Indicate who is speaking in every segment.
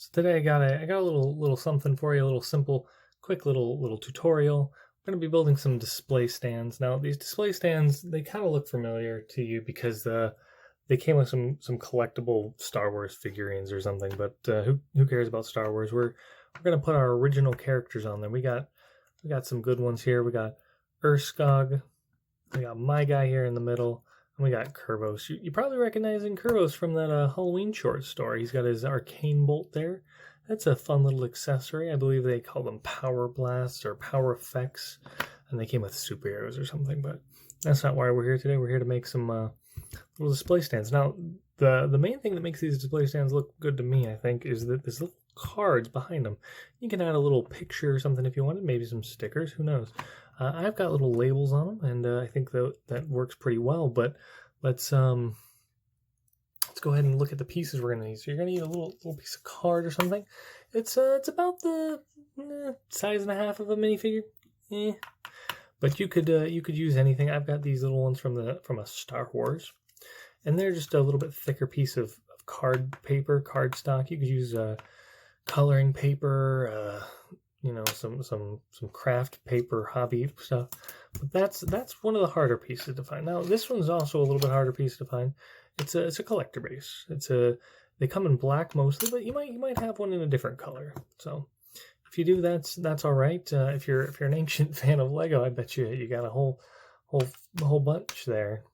Speaker 1: So today I got a little something for you, a little simple, quick little tutorial. We're going to be building some display stands. Now these display stands, they kind of look familiar to you because they came with some collectible Star Wars figurines or something. But who cares about Star Wars? We're going to put our original characters on there. We got some good ones here. We got Urskog. We got my guy here in the middle. And we got Kervos. You probably recognizing Kervos from that Halloween short story. He's got his arcane bolt there. That's a fun little accessory. I believe they call them power blasts or power effects. And they came with superheroes or something. But that's not why we're here today. We're here to make some little display stands. Now, the main thing that makes these display stands look good to me, I think, is that there's little cards behind them. You can add a little picture or something if you wanted. Maybe some stickers. Who knows? I've got little labels on them, and I think that works pretty well. But let's go ahead and look at the pieces we're going to need. So you're going to need a little piece of card or something. It's about the size and a half of a minifigure. But you could use anything. I've got these little ones from a Star Wars, and they're just a little bit thicker piece of card paper, cardstock. You could use coloring paper. Some craft paper, hobby stuff. But that's one of the harder pieces to find. Now this one's also a little bit harder piece to find. It's a collector base. They come in black mostly, but you might have one in a different color. So if you do, that's all right. If you're an ancient fan of Lego, I bet you got a whole bunch there.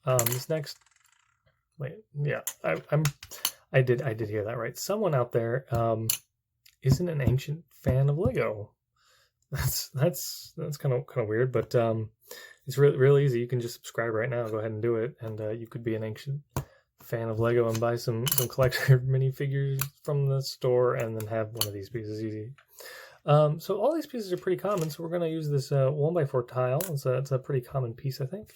Speaker 1: This next, wait, yeah, I did hear that right. Someone out there isn't an ancient fan of Lego. That's kind of weird, but it's really easy. You can just subscribe right now. Go ahead and do it, and you could be an ancient fan of Lego and buy some collector minifigures from the store, and then have one of these pieces easy. So all these pieces are pretty common. So we're going to use this 1x4 tile. It's a pretty common piece, I think.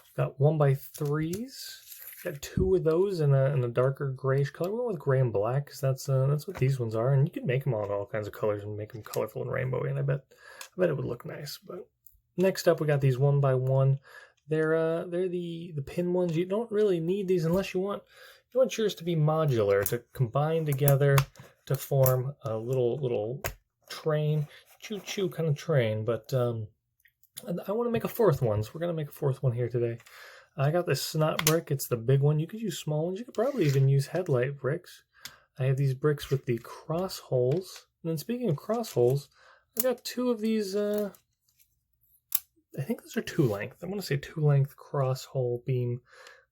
Speaker 1: We've got 1x3s. Got two of those in a darker grayish color. We went with gray and black because that's what these ones are, and you can make them all kinds of colors and make them colorful and rainbowy. And I bet it would look nice. But next up, we got these 1x1. They're the pin ones. You don't really need these unless you want yours to be modular, to combine together to form a little train, choo-choo kind of train. But I want to make a fourth one, so we're gonna make a fourth one here today. I got this snot brick. It's the big one. You could use small ones. You could probably even use headlight bricks. I have these bricks with the cross holes. And then speaking of cross holes, I got two of these. I think those are 2-length. I want to say 2-length cross hole beams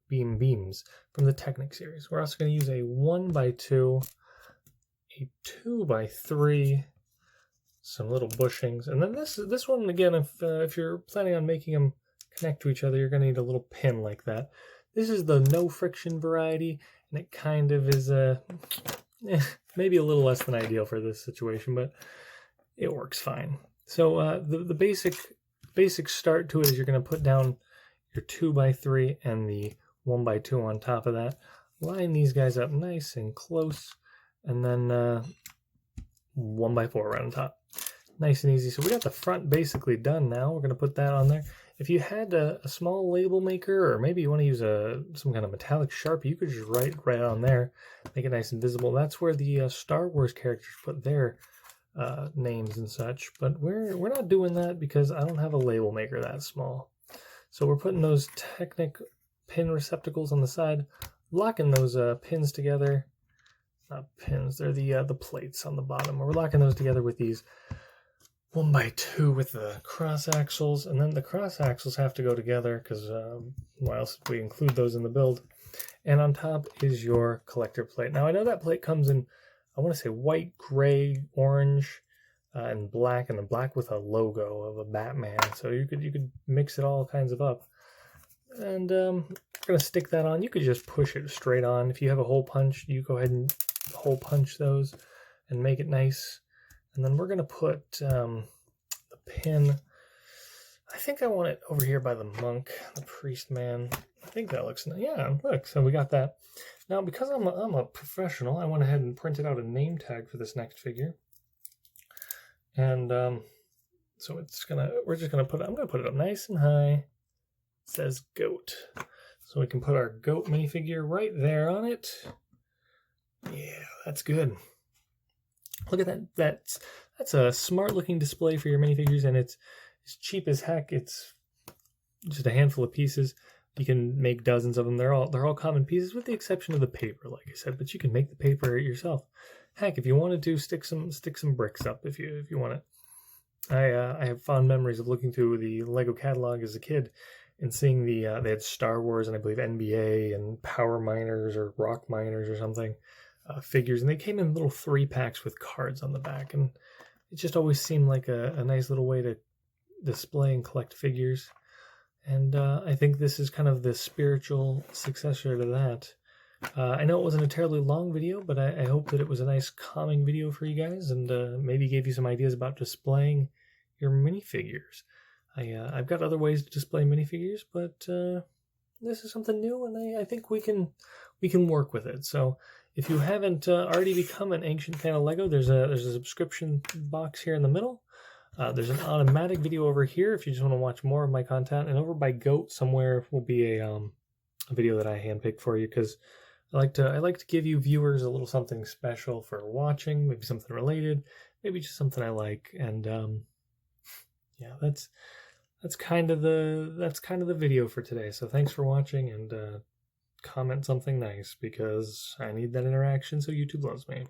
Speaker 1: from the Technic series. We're also going to use a 1x2, a 2x3, some little bushings, and then this one again. If you're planning on making them connect to each other, you're going to need a little pin like that. This is the no friction variety, and it kind of is maybe a little less than ideal for this situation, but it works fine. So the basic start to it is you're going to put down your 2x3 and the 1x2 on top of that. Line these guys up nice and close, and then 1x4 right on top. Nice and easy. So we got the front basically done now. We're going to put that on there. If you had a small label maker, or maybe you want to use some kind of metallic Sharpie, you could just write right on there, make it nice and visible. That's where the Star Wars characters put their names and such. But we're not doing that because I don't have a label maker that small. So we're putting those Technic pin receptacles on the side, locking those pins together. Not pins, they're the plates on the bottom. We're locking those together with these 1x2 with the cross axles, and then the cross axles have to go together because why else would we include those in the build? And on top is your collector plate. Now I know that plate comes in, I want to say white, gray, orange, and black with a logo of a Batman. So you could mix it all kinds of up. And we're gonna stick that on. You could just push it straight on. If you have a hole punch, you go ahead and hole punch those and make it nice. And then we're going to put the pin, I think I want it over here by the monk, the priest man. I think that looks nice. Yeah, look, so we got that. Now, because I'm a professional, I went ahead and printed out a name tag for this next figure. And so I'm going to put it up nice and high. It says goat. So we can put our goat minifigure right there on it. Yeah, That's good. Look at that. That's a smart looking display for your minifigures, and it's cheap as heck. It's just a handful of pieces. You can make dozens of them. They're all common pieces, with the exception of the paper, like I said. But you can make the paper yourself. Heck, if you wanted to, stick some bricks up if you want it. I have fond memories of looking through the Lego catalog as a kid and seeing they had Star Wars and I believe NBA and Power Miners or Rock Miners or something figures, and they came in little 3-packs with cards on the back, and it just always seemed like a nice little way to display and collect figures. And I think this is kind of the spiritual successor to that. I know it wasn't a terribly long video, but I hope that it was a nice calming video for you guys, and maybe gave you some ideas about displaying your minifigures. I've got other ways to display minifigures, but this is something new, and I think we can work with it. So if you haven't already become an Ancient Fan of Lego, there's a subscription box here in the middle. There's an automatic video over here if you just want to watch more of my content, and over by Goat somewhere will be a video that I handpicked for you, because I like to give you viewers a little something special for watching, maybe something related, maybe just something I like, and yeah, that's kind of the video for today. So thanks for watching, and comment something nice, because I need that interaction so YouTube loves me.